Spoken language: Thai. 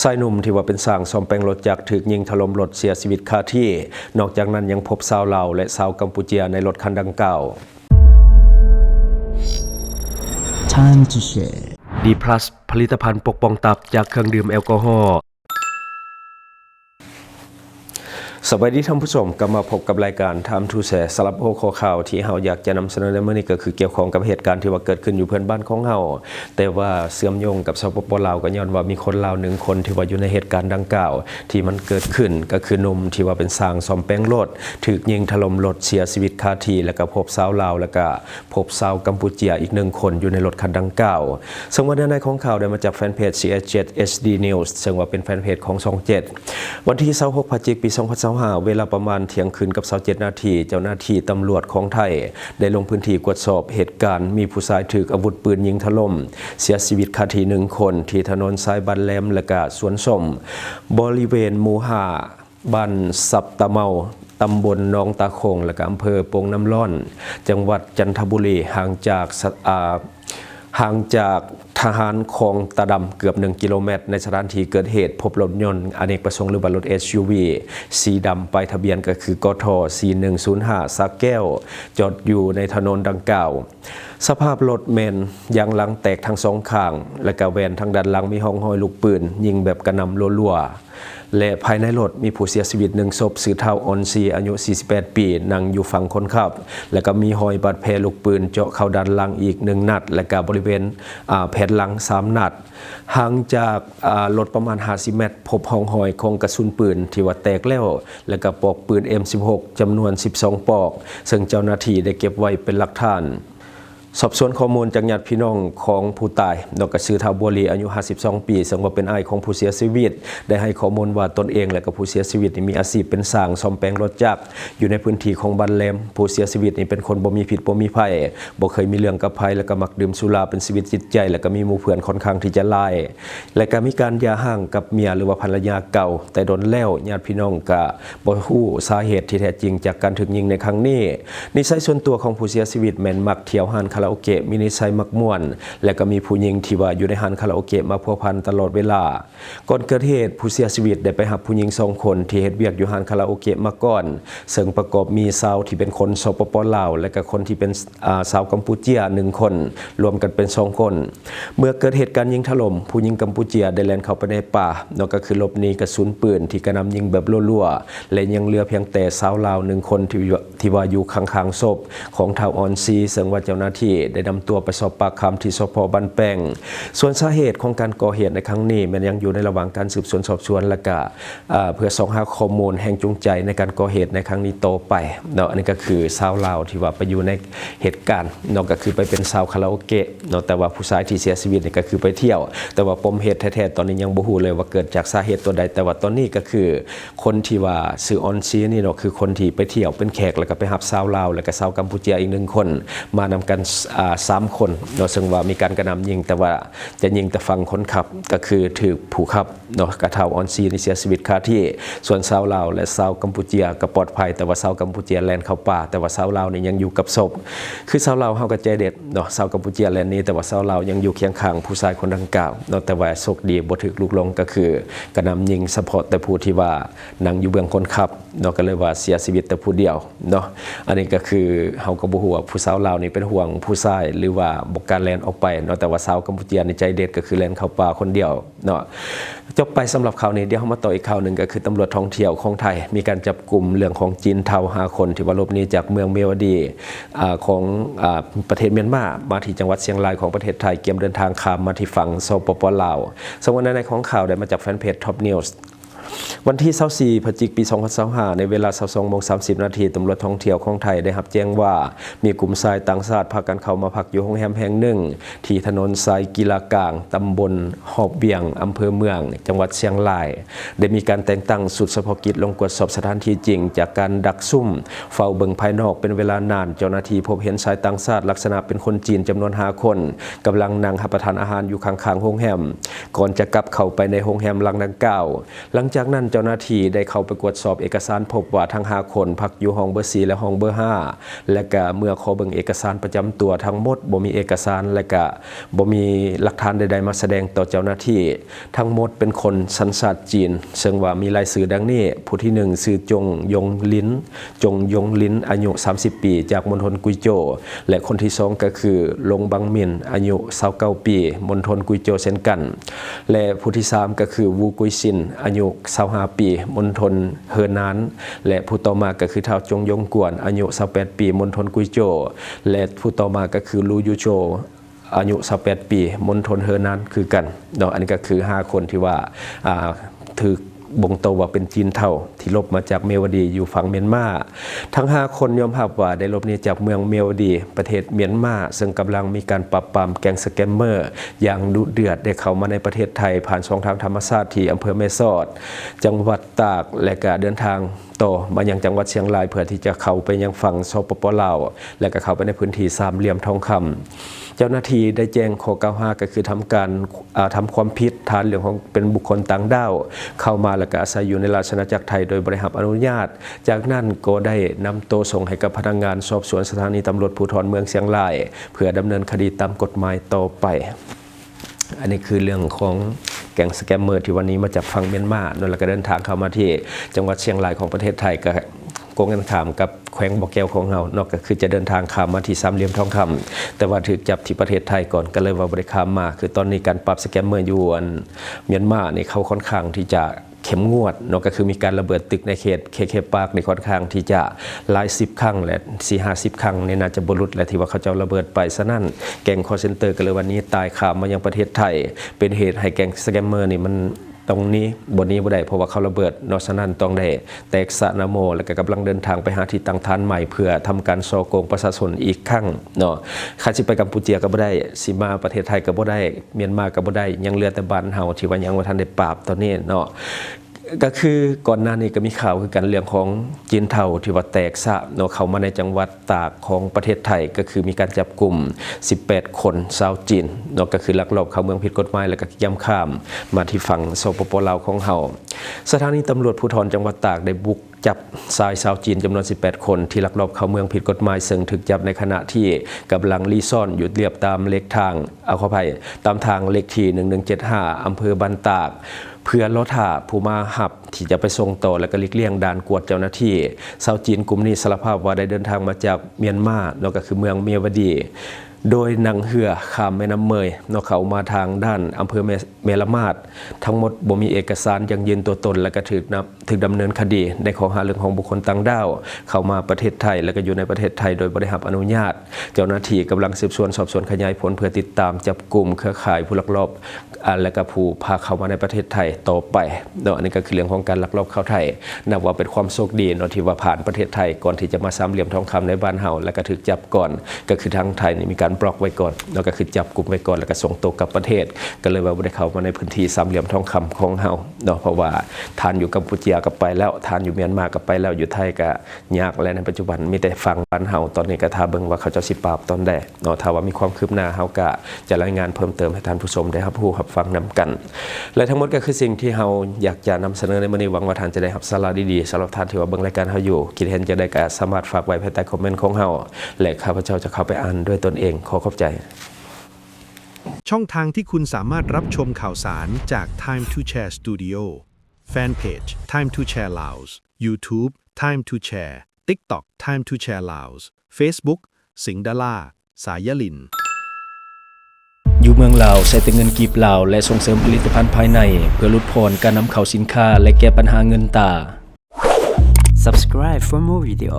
ชายหนุ่มที่ว่าเป็นสร้างซ่อมแปลงรถจักรถูกยิงถล่มรถเสียชีวิตคาที่นอกจากนั้นยังพบชาวลาวและชาวกัมพูชาในรถคันดังกล่าว Time to share D+ ผลิตภัณฑ์ปกป้องตับจากเครื่องดื่มแอลกอฮอล์สวัสดีท่านผู้ชมกลับมาพบกับรายการ Time to Share สำหรับหัวข้อข่าวที่เราอยากจะนำเสนอในมื้อนี้ก็คือเกี่ยวข้องกับเหตุการณ์ที่ว่าเกิดขึ้นอยู่เพื่อนบ้านของเราแต่ว่าเชื่อมโยงกับสปป.ลาวก็ย้อนว่ามีคนลาว1คนที่ว่าอยู่ในเหตุการณ์ดังกล่าวที่มันเกิดขึ้นก็คือหนุ่มที่ว่าเป็นช่างซ่อมแปลงรถถูกยิงถล่มรถเสียชีวิตคาที่แล้วก็พบชาวลาวแล้วก็พบชาวกัมพูชาอีก1คนอยู่ในรถคันดังกล่าวซึ่งว่าในของข่าวได้มาจากแฟนเพจ CS7 HD News ซึ่งว่าเป็นแฟนเพจของช่อง7วันที่26พฤศจิกายนปี2025เวลาประมาณเที่ยงคืนกับ27นาทีเจ้าหน้าที่ตำรวจของไทยได้ลงพื้นที่ตรวจสอบเหตุการณ์มีผู้ชายถูกอาวุธปืนยิงถล่มเสียชีวิตคาที่1คนที่ถนนสายบ้านแหลมและก็สวนส้มบริเวณหมู่5บ้านสับตะเมาตำบลหนองตาคงและก็อำเภอโป่งน้ำร้อนจังหวัดจันทบุรีห่างจากทหารคลองตาดำเกือบ1กิโลเมตรในสถานที่เกิดเหตุพบรถยนต์อเนกประสงค์หรือรถ SUV สีดำป้ายทะเบียนก็คือกท4105 สระแก้วจอดอยู่ในถนนดังกล่าวสภาพรถแมนยางหลังแตกทั้งสองข้างและก็แวนทางด้านหลังมีห้องห้อยลูกปืนยิงแบบกระหน่ำรัวๆและภายในรถมีผู้เสียชีวิต1ศพชื่อเฒ่าออนซีอายุ48ปีนั่งอยู่ฝั่งคนขับและก็มีรอยบาดแผลลูกปืนเจาะเข้าด้านหลังอีก1นัดและก็บริเวณแผ่นหลัง3นัดห่างจากรถประมาณ50เมตรพบห้องห้อยของกระสุนปืนที่ว่าแตกแล้วและก็ปลอกปืน M16 จำนวน12ปลอกซึ่งเจ้าหน้าที่ได้เก็บไว้เป็นหลักฐานสอบสวนข้อมูลจากญาติพี่น้องของผู้ตายดอกชื่อเฒ่าบัวลีอายุ52ปีซึ่งว่าเป็นอ้ายของผู้เสียชีวิตได้ให้ข้อมูลว่าตนเองและก็ผู้เสียชีวิตมีอาชีพเป็นช่างซ่อมแปลงรถจักรอยู่ในพื้นที่ของบ้านแหลมผู้เสียชีวิตนี่เป็นคนบ่มีผิดบ่มีภัยบ่เคยมีเรื่องกับภัยและก็มักดื่มสุราเป็นชีวิตจิตใจและก็มีหมู่เพื่อนค่อนข้างที่จะหลายและก็มีการหย่าร้างกับเมียหรือว่าภรรยาเก่าแต่โดนแล้วญาติพี่น้องก็บ่ฮู้สาเหตุที่แท้จริงจากการถูกยิงในครั้งนี้นิสัยส่วนตัวของผู้เสียชีวิตแม่นมักเที่ยวห้านคาราโอเกะมีนิสัยมักม่วนและก็มีผู้หญิงที่ว่าอยู่ในห้านคาราโอเกะมาพัวพันตลอดเวลาก่อนเกิดเหตุผู้เสียชีวิตได้ไปหาผู้หญิง2คนที่เฮ็ดเวียกอยู่ห้านคาราโอเกะมาก่อนซึ่งประกอบมีชาวที่เป็นคนสปป.ลาวและก็คนที่เป็นชาวกัมพูชา1คนรวมกันเป็น2คนเมื่อเกิดเหตุการณ์ยิงถล่มผู้หญิงกัมพูชาได้แล่นเข้าไปในป่านั่นก็คือหลบหนีกระสุนปืนที่กระหน่ำยิงแบบรัวๆและยังเหลือเพียงแต่ชาวลาว1คนที่ว่าอยู่ข้างๆศพของเฒ่าออนซีซึ่งว่าเจ้าหน้าที่ได้นำตัวไปสอบปากคำที่สพ.บ้านแป้งส่วนสาเหตุของการก่อเหตุในครั้งนี้มันยังอยู่ในระหว่างการสืบสวนสอบสวนและก็เพื่อส่องหาข้อมูลแห่งจูงใจในการก่อเหตุในครั้งนี้โตไปเนาะอันนี้ก็คือชาวลาวที่ว่าไปอยู่ในเหตุการณ์เนาะก็คือไปเป็นชาวคาราโอเกะเนาะแต่ว่าผู้ชายที่เสียชีวิตนี่ก็คือไปเที่ยวแต่ว่าปมเหตุแท้ๆตอนนี้ยังบ่ฮู้เลยว่าเกิดจากสาเหตุตัวใดแต่ว่าตอนนี้ก็คือคนที่ว่าชื่อออนซีนี่เนาะคือคนที่ไปเที่ยวเป็นแขกแล้วก็ไปรับชาวลาวแล้วก็ชาวกัมพูชาอีก1คนมานำกัน3คนเนาะซึ่งว่ามีการกระหน่ำยิงแต่ว่าจะยิงแต่ฝั่งคนขับก็คือถูกผู้ขับเนาะกระเฒ่าออนซีนี่เสียชีวิตคาที่ส่วนชาวลาวและชาวกัมพูชาก็ปลอดภัยแต่ว่าชาวกัมพูชาแล่นเข้าป่าแต่ว่าชาวลาวนี่ยังอยู่กับศพคือชาวลาวเฮาก็ใจเด็ดเนาะชาวกัมพูชาแล่นนี้แต่ว่าชาวลาวยังอยู่เคียงข้างผู้ชายคนดังกล่าวเนาะแต่ว่าโชคดีบ่ถูกลุกหลงก็คือกระหน่ำยิงเฉพาะแต่ผู้ที่ว่านั่งอยู่เบื้องคนขับเนาะก็เลยว่าเสียชีวิตแต่ผู้เดียวเนาะอันนี้ก็คือเฮาก็บ่ฮู้ว่าผู้สาวลาวนี่เป็นห่วงผู้ชายหรือว่าบ่การแล่นออกไปเนาะแต่ว่าชาวกัมพูชาในใจเด็ดก็คือแล่นเข้าป่าคนเดียวเนาะจบไปสำหรับข่าวนี้เดี๋ยวเฮามาต่ออีกข่าวนึงก็คือตำรวจท่องเที่ยวของไทยมีการจับกลุ่มเรื่องของจีนเทา5คนที่ว่าหลบหนีจากเมืองเมียวดีของประเทศเมียนมาที่จังหวัดเชียงรายของประเทศไทยเตรียมเดินทางข้ามมาที่ฝั่งสปป.ลาวสำหรับในของข่าวได้มาจากแฟนเพจ Top Newsวันที่24พฤศจิกายนปี2025ในเวลา 22:30 น.ตำรวจท่องเที่ยวของไทยได้รับแจ้งว่ามีกลุ่มชายต่างชาติพากันเข้ามาพักอยู่โรงแรมแห่งหนึ่งที่ถนนสายกีฬากลางตำบลหอบเบียงอำเภอเมืองจังหวัดเชียงรายได้มีการแต่งตั้งชุดเฉพาะกิจลงตรวจสอบสถานที่จริงจากการดักซุ่มเฝ้าเบิ่งภายนอกเป็นเวลานานเจ้าหน้าที่พบเห็นชายต่างชาติลักษณะเป็นคนจีนจำนวน5คนกำลังนั่งรับประทานอาหารอยู่ข้างๆโรงแรมก่อนจะกลับเข้าไปในโรงแรมหลังดังกล่าวหลังจากนั้น เจ้าหน้าที่ได้เข้าไปตรวจสอบเอกสารพบว่าทั้ง5คนพักอยู่ห้องเบอร์4และห้องเบอร์5และก็เมื่อขอเบิ่งเอกสารประจำตัวทั้งหมดบ่มีเอกสารและก็บ่มีหลักฐานใดๆมาแสดงต่อเจ้าหน้าที่ทั้งหมดเป็นคนสัญชาติจีนซึ่งว่ามีรายชื่อดังนี้ผู้ที่1ชื่อจงยงลิ้นอายุ30 ปีจากมณฑลกุยโจวและคนที่2ก็คือลงบังมินอายุ29 ปีมณฑลกุยโจวเช่นกันและผู้ที่3ก็คือวูกุยซินอายุ25 ปีมณฑลเฮอร์นานและผู้ต่อมาก็คือท้าวจงยงกวนอายุ28 ปีมณฑลกุยโจวและผู้ต่อมาก็คือลูยูโจอายุ28 ปีมณฑลเฮอร์นานคือกันอันนี้ก็คือ5คนที่ว่าถือบ่งโตว่าเป็นจีนเท่าที่ลบมาจากเมียวดีอยู่ฝั่งเมียนมาทั้ง5คนยอมรับว่าได้ลบหนีจากเมืองเมียวดีประเทศเมียนมาซึ่งกำลังมีการปราบปรามแก๊งสแกมเมอร์อย่างดุเดือดได้เข้ามาในประเทศไทยผ่านช่องทางธรรมชาติที่อำเภอแม่สอดจังหวัดตากและก็เดินทางต่อมายังจังหวัดเชียงรายเพื่อที่จะเข้าไปยังฝั่งสปป.ลาวและก็เข้าไปในพื้นที่สามเหลี่ยมทองคำเจ้าหน้าที่ได้แจ้งข้อกล่าวหาก็คือทำความผิดฐานเรื่องของเป็นบุคคลต่างด้าวเข้ามาและก็อาศัยอยู่ในราชอาณาจักรไทยโดยบ่ได้รับอนุญาตจากนั้นก็ได้นำตัวส่งให้กับพนักงานสอบสวนสถานีตำรวจภูธรเมืองเชียงรายเพื่อดำเนินคดีตามกฎหมายต่อไปอันนี้คือเรื่องของแก๊งสแกมเมอร์ที่วันนี้มาจากฝั่งเมียนมาแล้วก็เดินทางเข้ามาที่จังหวัดเชียงรายของประเทศไทยก็โกงกันข้ามกับแขวงบ่อแก้วของเรานอกก็คือจะเดินทางข้ามมาที่สามเหลี่ยมทองคำแต่ว่าถูกจับที่ประเทศไทยก่อนก็เลยว่าบ่ได้ข้ามมาคือตอนนี้การปราบสแกมเมอร์อยู่เมียนมานี่เขาค่อนข้างที่จะเข้มงวดก็คือมีการระเบิดตึกในเขตเคปาร์คในค่อนข้างที่จะหลาย10 ครั้งและ 4-50 ครั้งนี่น่าจะบ่หลุดและที่ว่าเขาจะระเบิดไปซะนั่นแก๊งคอลเซ็นเตอร์ก็เลยวันนี้ตายข้ามมายังประเทศไทยเป็นเหตุให้แก๊งสแกมเมอร์นี่มันตรงนี้บนนี้บ่ได้เพราะว่าเขาระเบิดนอสนั่นต้องได้แตกสะนะโมแล้วก็กำลังเดินทางไปหาที่ตั้งฐานใหม่เพื่อทำการซอโกงประชาชนอีกครั้งข้าสิไปกัมพูเชียก็บ่ได้สิมาประเทศไทยก็บ่ได้เมียนมาก็บ่ได้ยังเหลือแต่บ้านเฮาที่ว่ายังบ่ทันได้ปราบตอนนี้ก็คือก่อนหน้านี้ก็มีข่าวคือกันเรื่องของจีนเทาที่ว่าแตกสะเข้ามาในจังหวัดตากของประเทศไทยก็คือมีการจับกลุ่ม18 คนชาวจีนก็คือลักลอบเข้าเมืองผิดกฎหมายแล้วก็ย่ำข้ามมาที่ฝั่งสปป.ลาวของเฮาสถานีตำรวจภูธรจังหวัดตากได้บุกจับชายชาวจีนจำนวน18 คนที่ลักลอบเข้าเมืองผิดกฎหมายซึ่งถูกจับในขณะที่กำลังลี้ซ่อนอยู่เรียบตามเลขทางขออภัยตามทางเลขที่1175อำเภอบ้านตากเพื่อลดหาผู้มาหับที่จะไปส่งต่อและก็หลีกเลี่ยงด่านกวดเจ้าหน้าที่ชาวจีนกลุ่มนี้สารภาพว่าได้เดินทางมาจากเมียนมาก็คือเมืองเมียวดีโดยนั่งเรือข้ามแม่น้ำเมยเขามาทางด้านอำเภอเมลมาดทั้งหมดบ่มีเอกสารยังยืนตัวตนและก็ถูกดำเนินคดีในข้อหาเรื่องของบุคคลต่างด้าวเข้ามาประเทศไทยและก็อยู่ในประเทศไทยโดยบ่ได้รับอนุญาตเจ้าหน้าที่กำลังสืบสวนสอบสวนขยายผลเพื่อติดตามจับกลุ่มเครือข่ายผู้ลักลอบและก็ผู้พาเข้ามาในประเทศไทยต่อไปอันนี้ก็คือเรื่องของการลักลอบเข้าไทยนับว่าเป็นความโชคดีที่ว่าผ่านประเทศไทยก่อนที่จะมาสามเหลี่ยมทองคำในบ้านเฮาและก็ถูกจับก่อนก็คือทางไทยมีการบล็อกไว้ก่อนแล้วก็คือจับกลุ่มไว้ก่อนแล้วก็ส่งตัวกลับประเทศก็เลยว่าบ่ได้เข้ามาในพื้นที่สามเหลี่ยมทองคำของเฮาเพราะว่าทานอยู่กัมพูชากับไปแล้วทานอยู่เมียนมากับไปแล้วอยู่ไทยก็ยากแล้วในปัจจุบันมีแต่ฟังบ้านเฮาตอนนี้ก็ท่าเบิ่งว่าเขาจะสิปราบตอนใดถ้าว่ามีความคืบหน้าเฮาก็จะรายงานเพิ่มเติมให้ท่านผู้ชมได้รับรู้รับฟังนํกันและทั้งหมดก็คือสิ่งที่เฮาอยากจะนำเสนอในมื้อนี้หวังว่าท่านจะได้รับสาระดีๆสำหรับท่านที่ว่าเบิ่งรายการเฮาอยู่คิดเห็นจะได้ก็สามารถฝากไว้ภายใต้คอมเมนต์ของเฮาและข้าพเจ้าจะเข้าไปอ่านด้วยตนเองขอขอบใจช่องทางที่คุณสามารถรับชมข่าวสารจาก Time to Share Studio Fanpage Time to Share Laos YouTube Time to Share TikTok Time to Share Laos Facebook สิงห์ดาราสายลินอยู่เมืองลาวใช้แต่เงินกีบลาวและส่งเสริมผลิตภัณฑ์ภายในเพื่อลดพรการนำเข้าสินค้าและแก้ปัญหาเงินตา Subscribe for more video.